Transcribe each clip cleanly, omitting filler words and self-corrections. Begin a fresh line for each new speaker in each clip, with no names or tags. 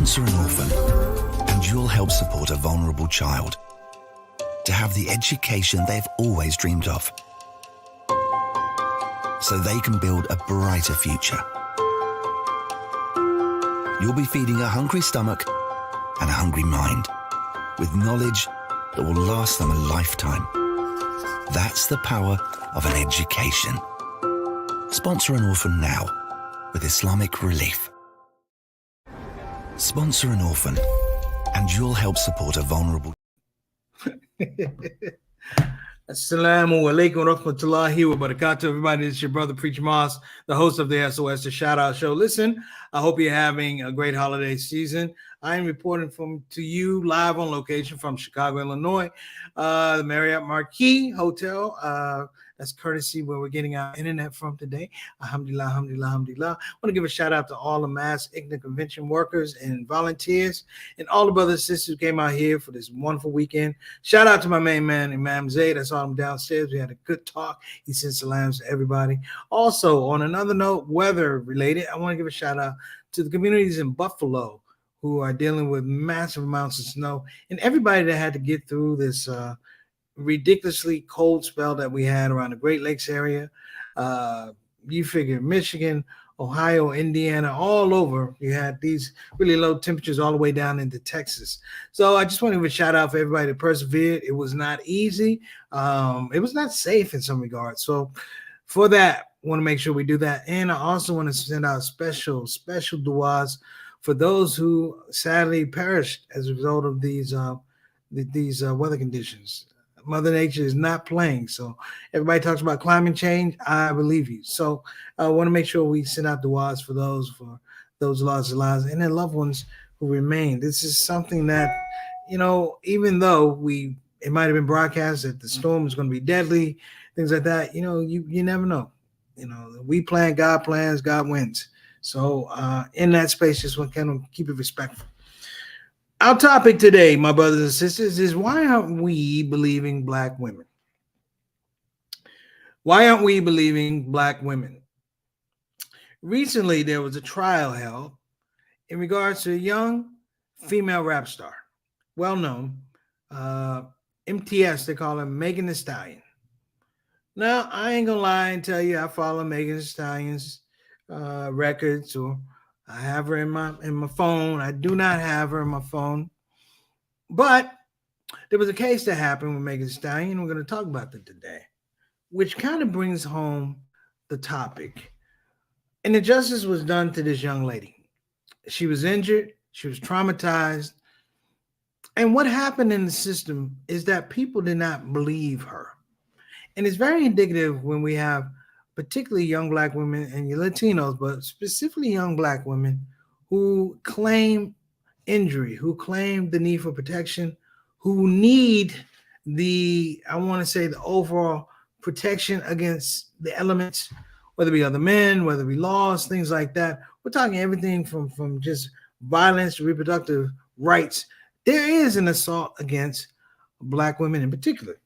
Sponsor an orphan, and you'll help support a vulnerable child to have the education they've always dreamed of, so they can build a brighter future. You'll be feeding a hungry stomach and a hungry mind with knowledge that will last them a lifetime. That's the power of an education. Sponsor an orphan now with Islamic Relief. Sponsor an orphan, and you'll help support a vulnerable.
Assalamu alaikum wa rahmatullahi wa barakatuh. Everybody, this is your brother Preacher Moss, the host of the SOS, the Shout Out Show. Listen, I hope you're having a great holiday season. I am reporting to you live on location from Chicago, Illinois, the Marriott Marquis Hotel. That's courtesy where we're getting our internet from today. Alhamdulillah, alhamdulillah, alhamdulillah. I want to give a shout out to all the mass ICNA convention workers and volunteers and all the brothers and sisters who came out here for this wonderful weekend. Shout out to my main man, Imam Zayd. I saw him downstairs. We had a good talk. He sent salams to everybody. Also, on another note, weather related, I want to give a shout out to the communities in Buffalo who are dealing with massive amounts of snow and everybody that had to get through this ridiculously cold spell that we had around the Great Lakes area. You figure Michigan, Ohio, Indiana, all over, you had these really low temperatures all the way down into Texas. So I just want to give a shout out for everybody that persevered. It was not easy. It was not safe in some regards. So for that, I want to make sure we do that. And I also want to send out special du'as for those who sadly perished as a result of these weather conditions. Mother Nature is not playing. So everybody talks about climate change. I believe you. So I want to make sure we send out du'as for those lost lives and their loved ones who remain. This is something that, even though it might have been broadcast that the storm is going to be deadly, things like that, you never know. We plan, God plans, God wins. So in that space, just want to kind of keep it respectful. Our topic today, my brothers and sisters, is why aren't we believing Black women? Why aren't we believing Black women? Recently, there was a trial held in regards to a young female rap star, well-known, MTS, they call her Megan Thee Stallion. Now, I ain't gonna lie and tell you I follow Megan Thee Stallion's records, or I have her in my phone. I do not have her in my phone. But there was a case that happened with Megan Thee Stallion. We're going to talk about that today, which kind of brings home the topic. And the justice was done to this young lady. She was injured. She was traumatized. And what happened in the system is that people did not believe her. And it's very indicative when we have particularly young Black women and Latinos, but specifically young Black women who claim injury, who claim the need for protection, who need the overall protection against the elements, whether it be other men, whether it be laws, things like that. We're talking everything from just violence to reproductive rights. There is an assault against Black women in particular.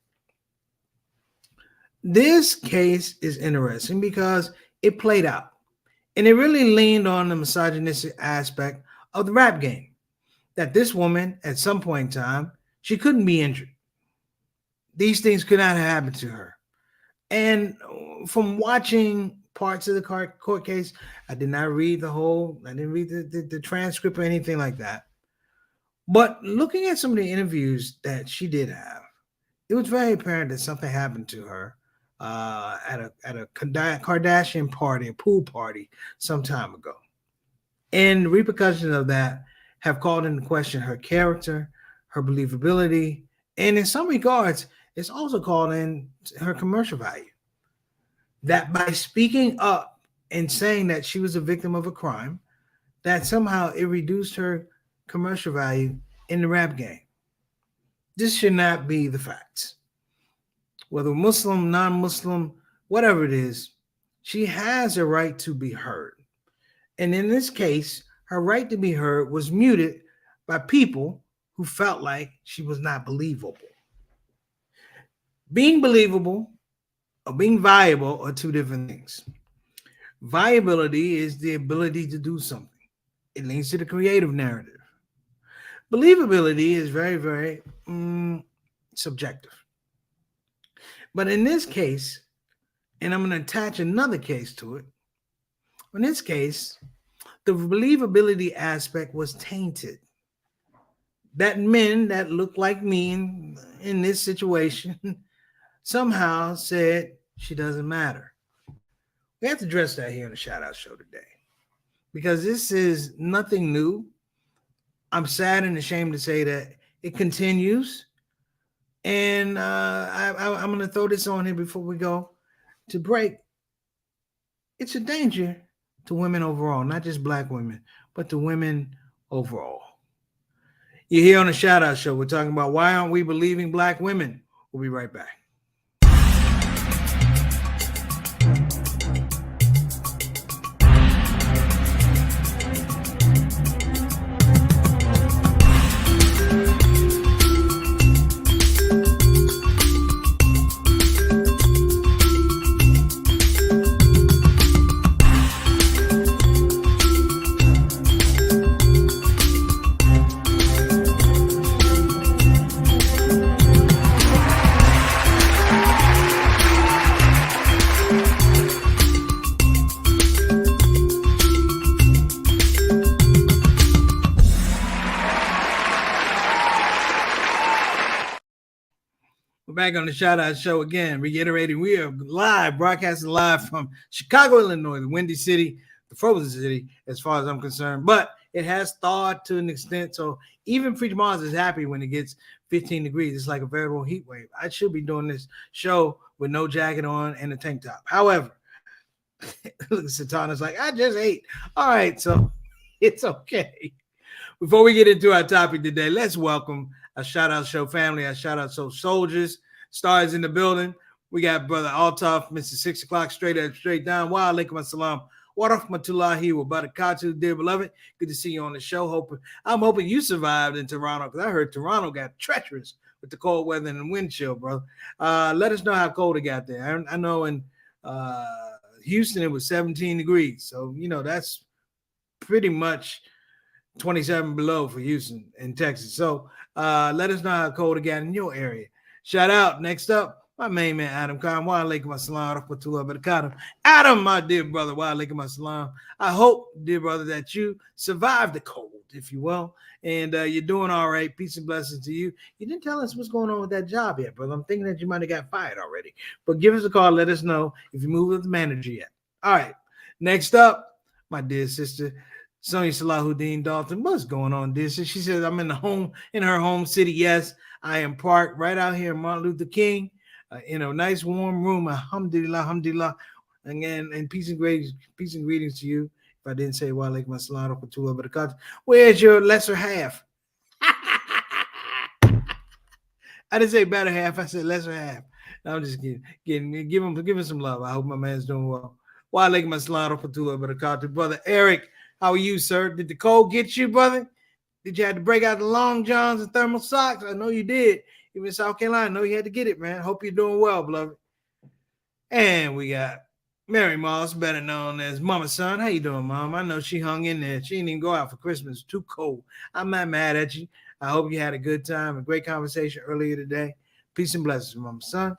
This case is interesting because it played out, and it really leaned on the misogynistic aspect of the rap game, that this woman, at some point in time, she couldn't be injured. These things could not have happened to her. And from watching parts of the court case, I did not read I didn't read the transcript or anything like that. But looking at some of the interviews that she did have, it was very apparent that something happened to her at a Kardashian party, a pool party some time ago. And the repercussions of that have called into question her character, her believability, and in some regards, it's also called in her commercial value. That by speaking up and saying that she was a victim of a crime, that somehow it reduced her commercial value in the rap game. This should not be the facts. Whether Muslim, non-Muslim, whatever it is, she has a right to be heard. And in this case, her right to be heard was muted by people who felt like she was not believable. Being believable or being viable are two different things. Viability is the ability to do something. It leads to the creative narrative. Believability is very, very subjective. But in this case, and I'm going to attach another case to it. In this case, the believability aspect was tainted. That men that look like me in this situation somehow said she doesn't matter. We have to address that here in the Shout Out Show today because this is nothing new. I'm sad and ashamed to say that it continues. And I'm going to throw this on here before we go to break. It's a danger to women overall, not just black women, but to women overall. You're here on the Shout Out Show. We're talking about why aren't we believing black women? We'll be right back. Back on the Shout Out Show again, reiterating, we are live, broadcasting live from Chicago, Illinois, the Windy City, the frozen city, as far as I'm concerned. But it has thawed to an extent, so even Preacher Mars is happy when it gets 15 degrees. It's like a veritable heat wave. I should be doing this show with no jacket on and a tank top. However, look, Satana's like, I just ate. All right, so it's okay. Before we get into our topic today, let's welcome a Shout Out Show family, a Shout Out Show soldiers. Stars in the building. We got Brother Altaf, Mr. 6 o'clock, straight up, straight down. Wa alaikum assalam. Wa rahmatullahi wa barakatuh, dear beloved. Good to see you on the show. I'm hoping you survived in Toronto because I heard Toronto got treacherous with the cold weather and the wind chill, bro. Let us know how cold it got there. I know in Houston it was 17 degrees. So, that's pretty much 27 below for Houston in Texas. So let us know how cold it got in your area. Shout out. Next up, my main man, Adam Khan. Wa alaikum assalam rahmatullah barakatuh. Adam, my dear brother, wa alaikum assalam. I hope, dear brother, that you survived the cold, if you will, and you're doing all right. Peace and blessings to you. You didn't tell us what's going on with that job yet, brother. I'm thinking that you might have got fired already. But give us a call. Let us know if you moved with the manager yet. All right. Next up, my dear sister, Sonia Salahuddin Dalton. What's going on, dear sister? She says, I'm in her home city. Yes, I am parked right out here in Martin Luther King in a nice warm room. Alhamdulillah, alhamdulillah. And peace and greetings to you. If I didn't say wa alaikum assalam wa rahmatullahi wa barakatuh. Where's your lesser half? I didn't say better half. I said lesser half. No, I'm just kidding. Give him some love. I hope my man's doing well. Wa alaikum assalam wa rahmatullahi wa barakatuh. Brother Eric, how are you, sir? Did the cold get you, brother? Did you have to break out the long johns and thermal socks? I know you did. Even in South Carolina, I know you had to get it, man. Hope you're doing well, beloved. And we got Mary Moss, better known as Mama Son. How you doing, Mom? I know she hung in there. She didn't even go out for Christmas. Too cold. I'm not mad at you. I hope you had a good time, a great conversation earlier today. Peace and blessings, Mama Son.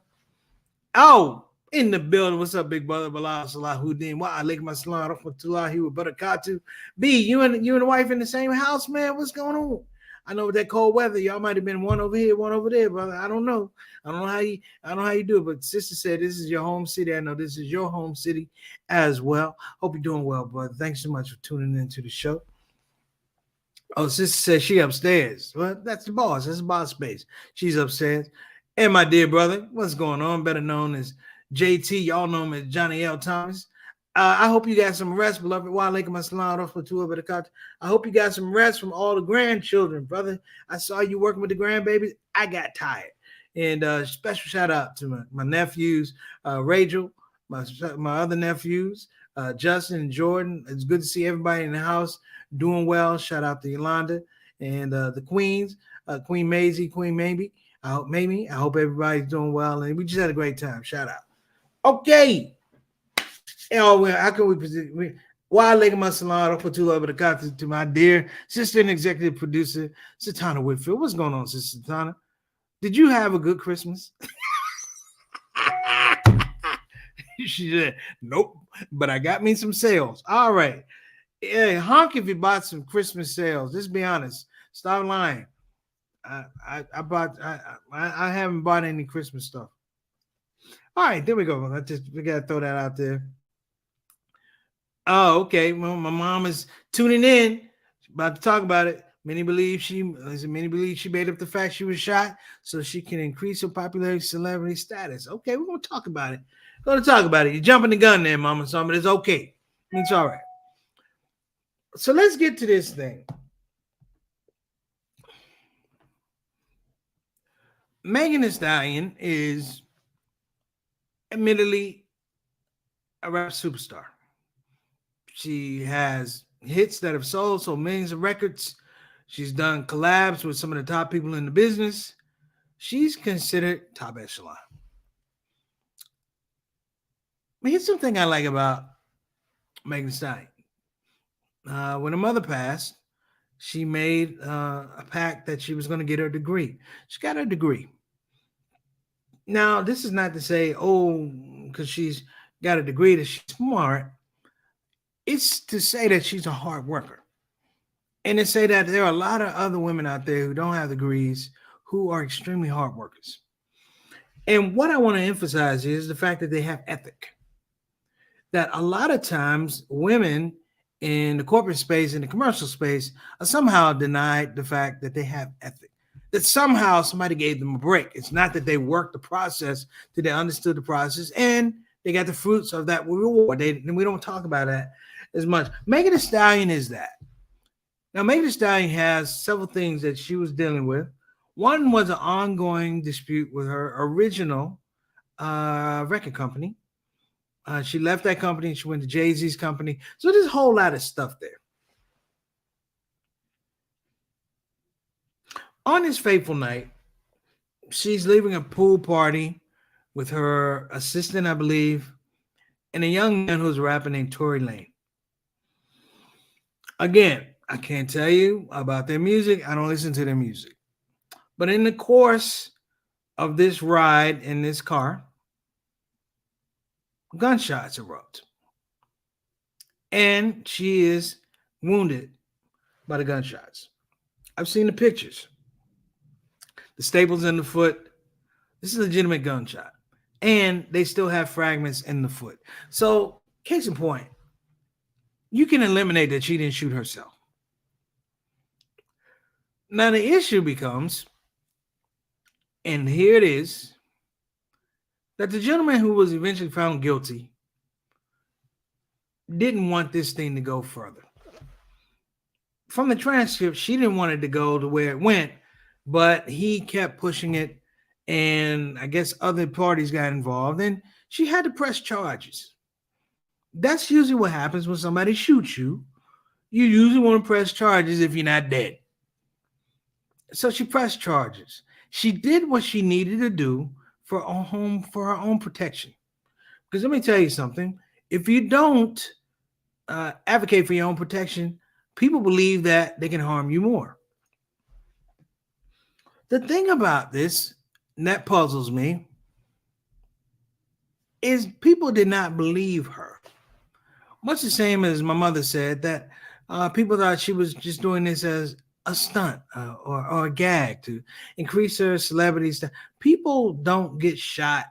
Oh, in the building. What's up, big brother? Bilal Salahuddin. Wa alaikum assalam rahmatullahi wa barakatuh. B, you and the wife in the same house, man? What's going on? I know with that cold weather, y'all might have been one over here, one over there, brother. I don't know. I don't know how you do it, but sister said this is your home city. I know this is your home city as well. Hope you're doing well, brother. Thanks so much for tuning into the show. Oh, sister says she upstairs. Well, that's the boss. That's the boss space. She's upstairs. And my dear brother, what's going on? Better known as JT. Y'all know him as Johnny L. Thomas. I hope you got some rest, beloved. Wa alaikum assalam rahmatullahi wa barakatuh. I hope you got some rest from all the grandchildren, brother. I saw you working with the grandbabies. I got tired. And special shout out to my nephews, Rachel, my other nephews, Justin and Jordan. It's good to see everybody in the house doing well. Shout out to Yolanda and the queens, Queen Maisie, Queen Mamie. I hope everybody's doing well. And we just had a great time. Shout out. Okay. Oh, well, how can we Wa alaikum assalam rahmatullahi to my dear sister and executive producer, Satana Whitfield. What's going on, Sister Satana? Did you have a good Christmas? She said, nope, but I got me some sales. All right. Hey, honk if you bought some Christmas sales. Just be honest. Stop lying. I haven't bought any Christmas stuff. All right, there we go. We gotta throw that out there. Oh, okay. Well, my mom is tuning in, about to talk about it. Many believe she made up the fact she was shot so she can increase her popularity, celebrity status. Okay, we're gonna talk about it. We're gonna talk about it. You're jumping the gun there, Mama. But it's okay. It's all right. So let's get to this thing. Megan Thee Stallion is admittedly a rap superstar. She has hits that have sold millions of records. She's done collabs with some of the top people in the business. She's considered top echelon. Here's something I like about Megan Thee Stallion. When her mother passed, she made a pact that she was going to get her degree. She got her degree. Now, this is not to say, because she's got a degree that she's smart. It's to say that she's a hard worker. And to say that there are a lot of other women out there who don't have degrees who are extremely hard workers. And what I want to emphasize is the fact that they have ethic. That a lot of times women in the corporate space, in the commercial space, are somehow denied the fact that they have ethic. That somehow somebody gave them a break. It's not that they worked the process, that they understood the process, and they got the fruits of that reward. We don't talk about that as much. Megan Thee Stallion is that. Now, Megan Thee Stallion has several things that she was dealing with. One was an ongoing dispute with her original record company. She left that company and she went to Jay-Z's company. So there's a whole lot of stuff there. On this fateful night, she's leaving a pool party with her assistant, I believe, and a young man who's rapping named Tory Lane. Again, I can't tell you about their music. I don't listen to their music. But in the course of this ride in this car, gunshots erupt. And she is wounded by the gunshots. I've seen the pictures. The staples in the foot. This is a legitimate gunshot. And they still have fragments in the foot. So, case in point, you can eliminate that she didn't shoot herself. Now, the issue becomes, and here it is, that the gentleman who was eventually found guilty didn't want this thing to go further. From the transcript, she didn't want it to go to where it went, but he kept pushing it, and I guess other parties got involved, and she had to press charges. That's usually what happens when somebody shoots you. You usually want to press charges if you're not dead. So she pressed charges. She did what she needed to do for her own protection. Because let me tell you something. If you don't advocate for your own protection, people believe that they can harm you more. The thing about this, and that puzzles me, is people did not believe her. Much the same as my mother said, that people thought she was just doing this as a stunt or a gag to increase her celebrity stuff. People don't get shot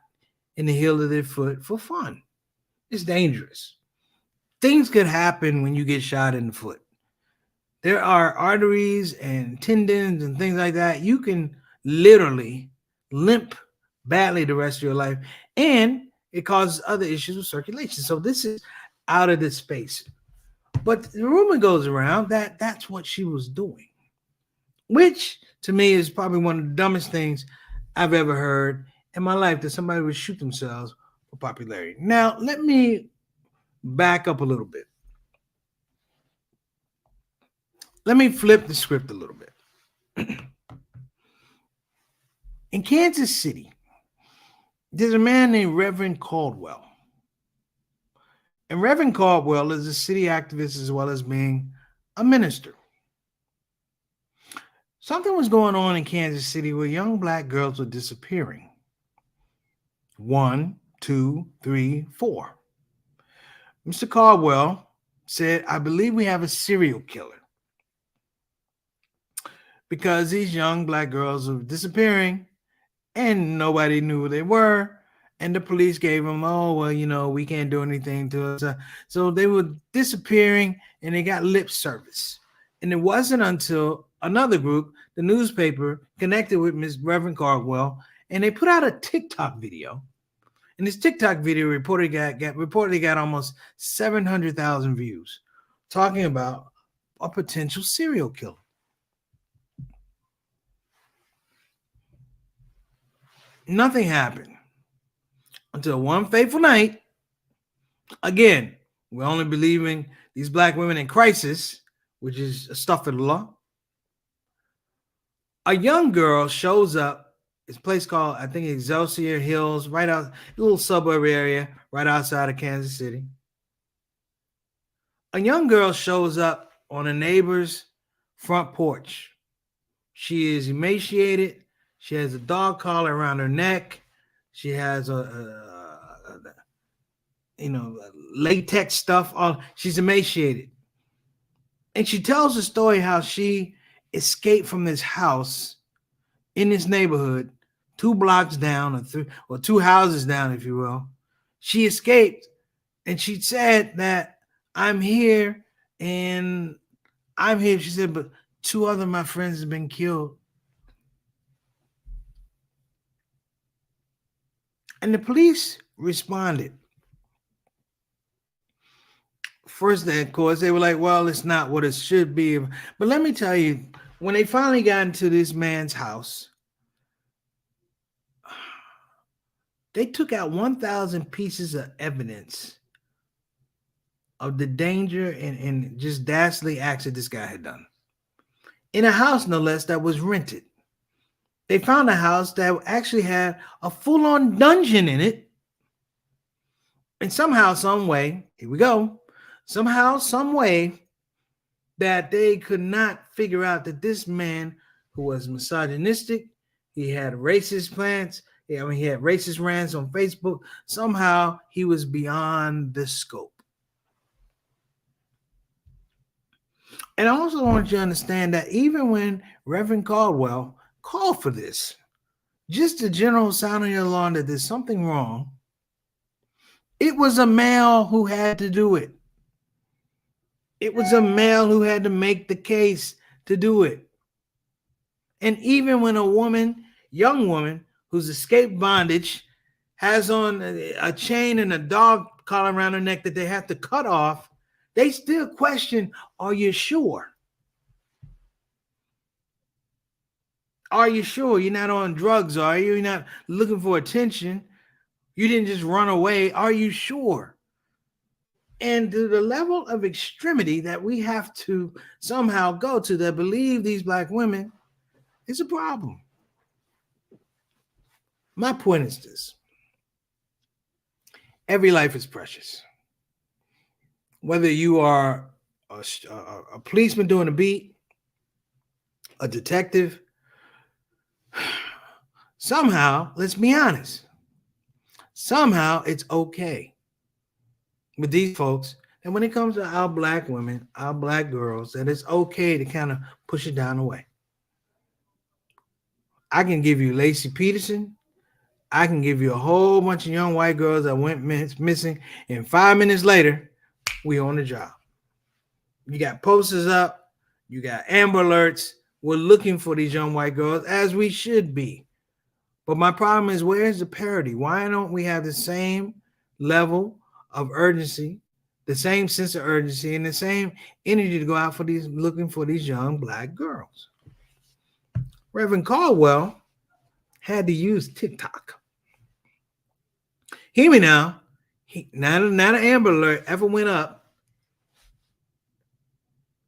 in the heel of their foot for fun. It's dangerous. Things could happen when you get shot in the foot. There are arteries and tendons and things like that. You can literally limp badly the rest of your life, and it causes other issues with circulation. So this is out of this space. But the rumor goes around that that's what she was doing, which to me is probably one of the dumbest things I've ever heard in my life, that somebody would shoot themselves for popularity. Now, let me back up a little bit. Let me flip the script a little bit. In Kansas City, there's a man named Reverend Caldwell. And Reverend Caldwell is a city activist as well as being a minister. Something was going on in Kansas City where young black girls were disappearing. 1, 2, 3, 4. Mr. Caldwell said, I believe we have a serial killer because these young black girls were disappearing and nobody knew who they were. And the police gave them, oh, well, we can't do anything to us. So they were disappearing and they got lip service. And it wasn't until another group, the newspaper, connected with Ms. Reverend Caldwell, and they put out a TikTok video. And this TikTok video reportedly got almost 700,000 views, talking about a potential serial killer. Nothing happened until one fateful night. Again, we're only believing these black women in crisis, which is astaghfirullah. A young girl shows up. It's a place called, I think, Excelsior Hills, right out, a little suburb area right outside of Kansas City. A young girl shows up on a neighbor's front porch. She is emaciated. She has a dog collar around her neck. She has latex stuff on. She's emaciated. And she tells the story how she escaped from this house in this neighborhood 2 blocks down or 2 houses down, if you will. She escaped and she said that I'm here. She said, but 2 other of my friends have been killed. And the police responded. First, of course, they were like, well, it's not what it should be. But let me tell you, when they finally got into this man's house, they took out 1,000 pieces of evidence of the danger and just dastardly acts that this guy had done. In a house, no less, that was rented. They found a house that actually had a full-on dungeon in it. And somehow, some way, here we go, somehow, some way, that they could not figure out that this man who was misogynistic, he had racist plans, he had racist rants on Facebook, somehow he was beyond the scope. And I also want you to understand that even when Reverend Caldwell called for this, just a general sounding alarm that there's something wrong, it was a male who had to do it. It was a male who had to make the case to do it. And even when a young woman who's escaped bondage, has on a chain and a dog collar around her neck that they have to cut off, they still question, are you sure? Are you sure you're not on drugs? Are you? You're not looking for attention? You didn't just run away. Are you sure? And to the level of extremity that we have to somehow go to that believe these black women is a problem. My point is this. Every life is precious. Whether you are a policeman doing a beat, a detective, somehow, let's be honest, somehow it's okay with these folks. And when it comes to our black women, our black girls, that it's okay to kind of push it down the way. I can give you Lacey Peterson. I can give you a whole bunch of young white girls that went missing, and 5 minutes later, we on the job. You got posters up. You got Amber Alerts. We're looking for these young white girls, as we should be. But my problem is, where's the parity? Why don't we have the same level of urgency, the same sense of urgency, and the same energy to go out for looking for these young black girls? Reverend Caldwell had to use TikTok. Hear me now. Not an Amber Alert ever went up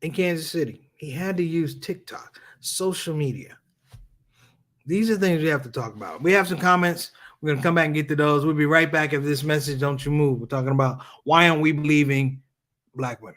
in Kansas City. He had to use TikTok, social media. These are things we have to talk about. We have some comments. We're going to come back and get to those. We'll be right back after this message. Don't you move. We're talking about why aren't we believing Black women?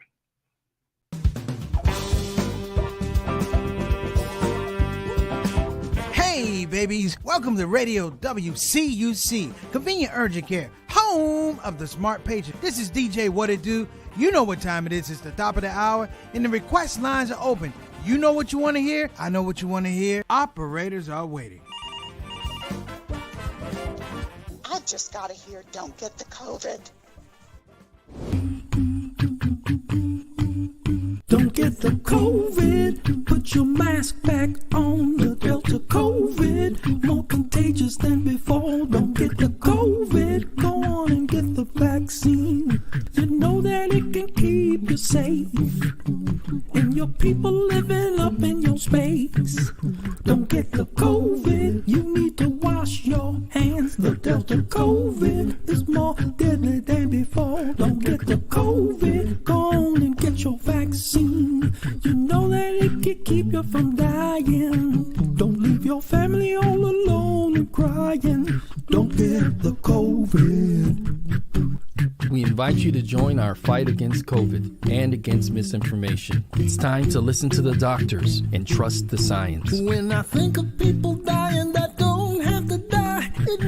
Hey, babies. Welcome to Radio WCUC, Convenient Urgent Care, home of the smart patient. This is DJ What It Do. You know what time it is. It's the top of the hour, and the request lines are open. You know what you want to hear. I know what you want to hear. Operators are waiting.
I just got to hear, don't get the COVID.
Don't get the COVID. Put your mask back on. The Delta COVID, more contagious than before. Don't get the COVID. Go on and get the vaccine. You know that it can keep you safe, and your people living up in your space. Don't get the COVID. You need to wash your hands. The Delta COVID is more deadly than before. Don't get the COVID. Go on and get your vaccine. You know that it can keep you from dying. Don't leave your family all alone and crying. Don't get the COVID.
We invite you to join our fight against COVID and against misinformation. It's time to listen to the doctors and trust the science.
When I think of people dying that don't have to die, it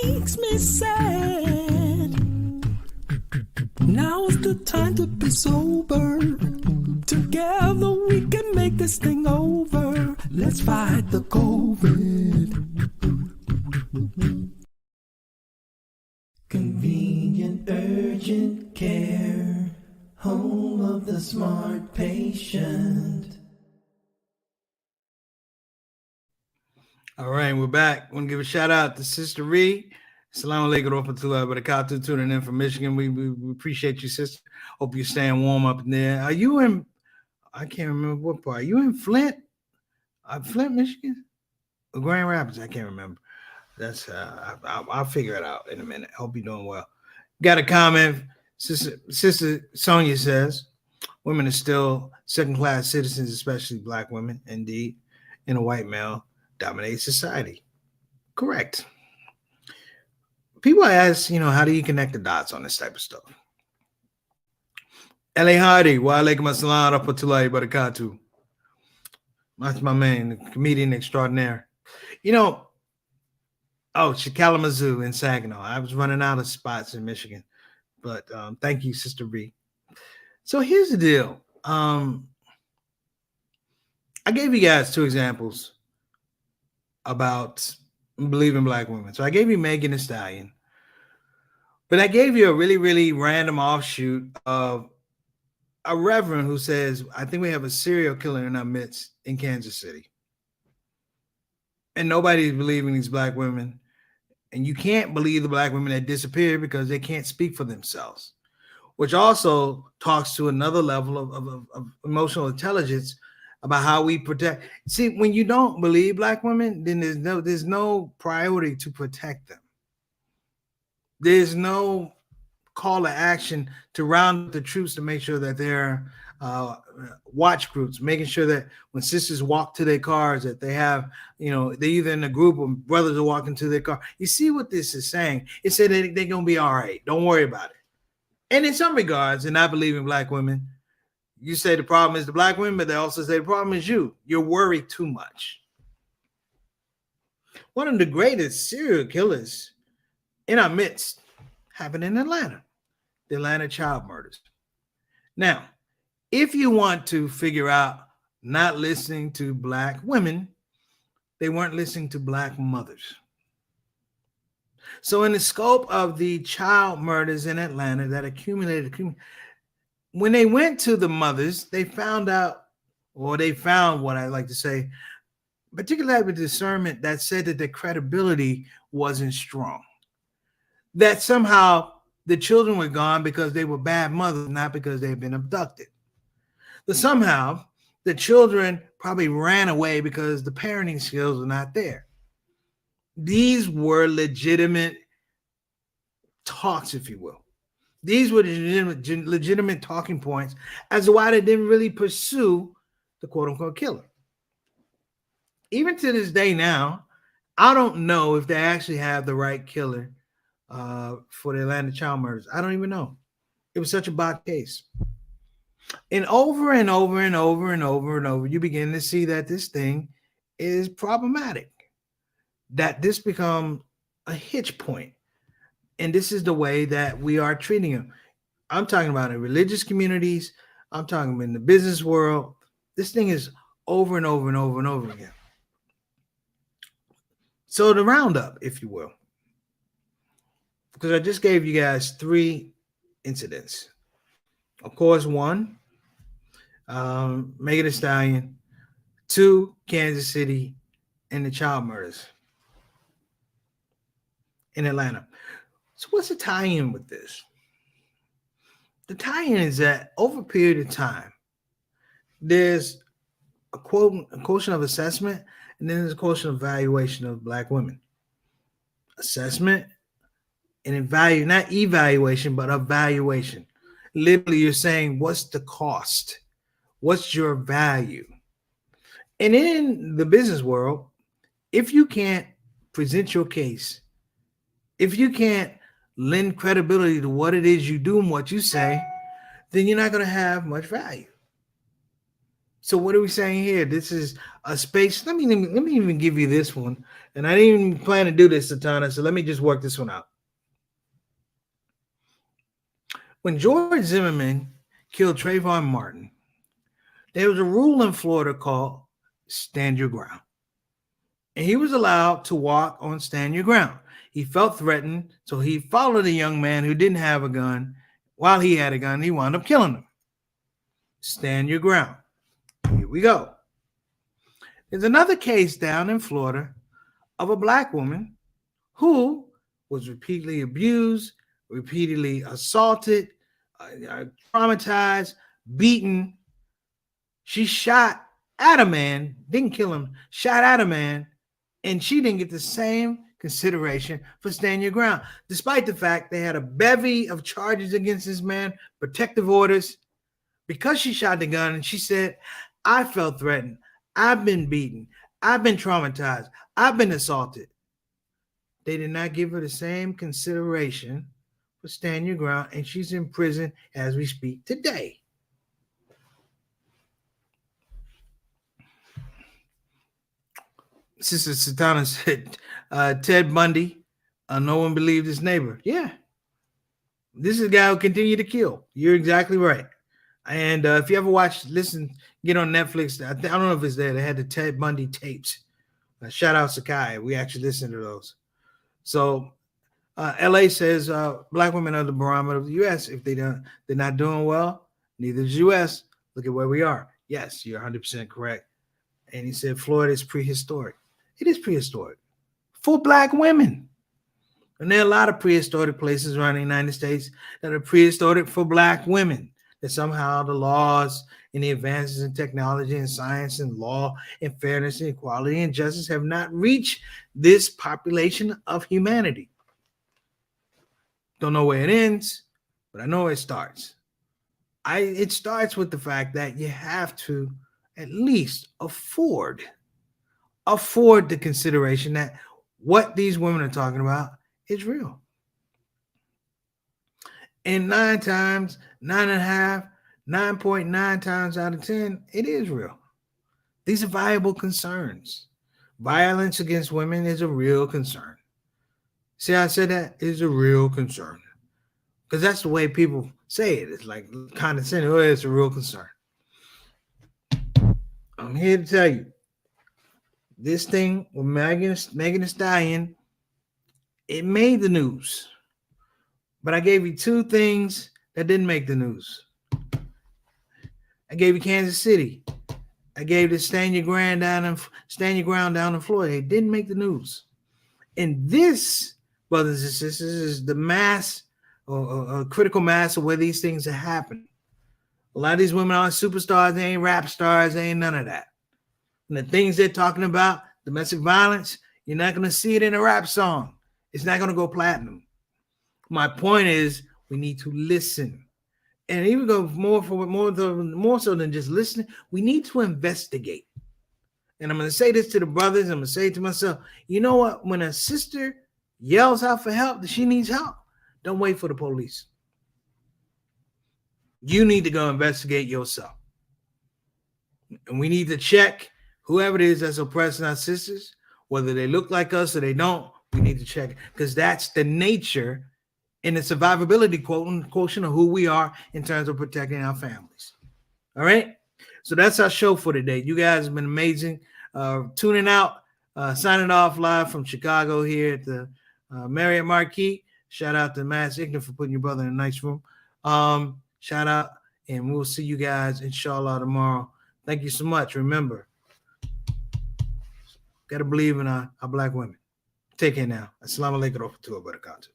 makes me sad. Now's the time to be sober. Together we can make this thing over. Let's fight the COVID. Convenient urgent care, home of the smart patient.
All right, we're back. I want to give a shout out to Sister Ree. Assalamu alaikum warahmatullahi wabarakatuh, tuning in from Michigan. We appreciate you, sister. Hope you're staying warm up in there. Are you in, I can't remember what part. Are you in Flint? Flint, Michigan? Or Grand Rapids? I can't remember. That's I'll figure it out in a minute. Hope you're doing well. Got a comment. Sister Sonia says, women are still second-class citizens, especially Black women, indeed, in a white male-dominated society. Correct. People ask, how do you connect the dots on this type of stuff? L.A. Hardy, wa alaikum assalam rahmatullahi barakatuh. That's my man, the comedian extraordinaire. Kalamazoo in Saginaw. I was running out of spots in Michigan, but thank you, Sister Ree. So here's the deal. I gave you guys two examples about believing Black women. So I gave you Megan Thee Stallion, but I gave you a really, really random offshoot of a reverend who says, I think we have a serial killer in our midst in Kansas City. And nobody's believing these Black women. And you can't believe the Black women that disappeared because they can't speak for themselves, which also talks to another level of emotional intelligence about how we protect. See, when you don't believe Black women, then there's no priority to protect them. There's no call to action to round up the troops to make sure that they're watch groups, making sure that when sisters walk to their cars, that they have, they're either in a group or brothers are walking to their car. You see what this is saying? It said that they're going to be all right. Don't worry about it. And in some regards, and I believe in Black women, you say the problem is the Black women, but they also say the problem is you. You're worried too much. One of the greatest serial killers in our midst happened in Atlanta, the Atlanta child murders. Now, if you want to figure out not listening to Black women, they weren't listening to Black mothers. So in the scope of the child murders in Atlanta that accumulated, when they went to the mothers, they found what I like to say, particularly with discernment that said that their credibility wasn't strong. That somehow the children were gone because they were bad mothers, not because they had been abducted. But somehow the children probably ran away because the parenting skills were not there. These were legitimate talks, if you will. These were legitimate talking points as to why they didn't really pursue the quote-unquote killer. Even to this day now, I don't know if they actually have the right killer for the Atlanta child murders. I don't even know. It was such a bad case. And over and over and over and over and over, you begin to see that this thing is problematic, that this becomes a hitch point. And this is the way that we are treating them. I'm talking about in religious communities. I'm talking about in the business world. This thing is over and over and over and over again. So the roundup, if you will, because I just gave you guys 3 incidents. Of course, 1, Megan Thee Stallion, 2, Kansas City, and the child murders in Atlanta. So what's the tie-in with this? The tie-in is that over a period of time, there's a quotient of assessment, and then there's a quotient of evaluation of Black women. Assessment and not evaluation, but evaluation. Literally, you're saying, what's the cost? What's your value? And in the business world, if you can't present your case, if you can't lend credibility to what it is you do and what you say, then you're not going to have much value. So what are we saying here? This is a space. Let me even give you this one. And I didn't even plan to do this, Satana, so let me just work this one out. When George Zimmerman killed Trayvon Martin, there was a rule in Florida called stand your ground. And he was allowed to walk on stand your ground. He felt threatened, so he followed a young man who didn't have a gun. While he had a gun, he wound up killing him. Stand your ground. Here we go. There's another case down in Florida of a Black woman who was repeatedly abused, repeatedly assaulted, traumatized, beaten. She shot at a man, didn't kill him, shot at a man, and she didn't get the same consideration for stand your ground, despite the fact they had a bevy of charges against this man, protective orders, because she shot the gun. And she said, I felt threatened. I've been beaten. I've been traumatized. I've been assaulted. They did not give her the same consideration for stand your ground, and she's in prison as we speak today. Sister Satana said, Ted Bundy, no one believed his neighbor. Yeah. This is a guy who continued to kill. You're exactly right. And if you ever get on Netflix, I don't know if it's there. They had the Ted Bundy tapes. Shout out Sakai. We actually listened to those. So LA says Black women are the barometer of the U.S. If they're not doing well, neither is U.S. Look at where we are. Yes, you're 100% correct. And he said Florida is prehistoric. It is prehistoric for Black women. And there are a lot of prehistoric places around the United States that are prehistoric for Black women. That somehow the laws and the advances in technology and science and law and fairness and equality and justice have not reached this population of humanity. Don't know where it ends, but I know where it starts. It starts with the fact that you have to at least afford the consideration that what these women are talking about is real. And 9.9 times out of 10, it is real. These are viable concerns. Violence against women is a real concern. See how I said that? It is a real concern. Because that's the way people say it. It's like condescending. Oh, it's a real concern. I'm here to tell you, this thing with Megan Thee Stallion, it made the news. But I gave you 2 things that didn't make the news. I gave you Kansas City. I gave the stand your ground down in Florida. It didn't make the news. And this, brothers and sisters, is the mass or critical mass of where these things are happening. A lot of these women aren't superstars. They ain't rap stars. They ain't none of that. And the things they're talking about, domestic violence, you're not going to see it in a rap song. It's not going to go platinum. My point is, we need to listen, and even go more so than just listening. We need to investigate. And I'm going to say this to the brothers. I'm going to say it to myself. You know what? When a sister yells out for help, that she needs help, don't wait for the police. You need to go investigate yourself. And we need to check whoever it is that's oppressing our sisters, whether they look like us or they don't. We need to check, because that's the nature and the survivability quotient of who we are in terms of protecting our families. All right. So that's our show for today. You guys have been amazing. Tuning out, signing off live from Chicago here at the Marriott Marquis. Shout out to Mass Ignorant for putting your brother in a nice room. Shout out, and we'll see you guys inshallah tomorrow. Thank you so much. Remember, got to believe in our black women. Take care now. Assalamu alaikum wa rahmatullahi wa barakatuh.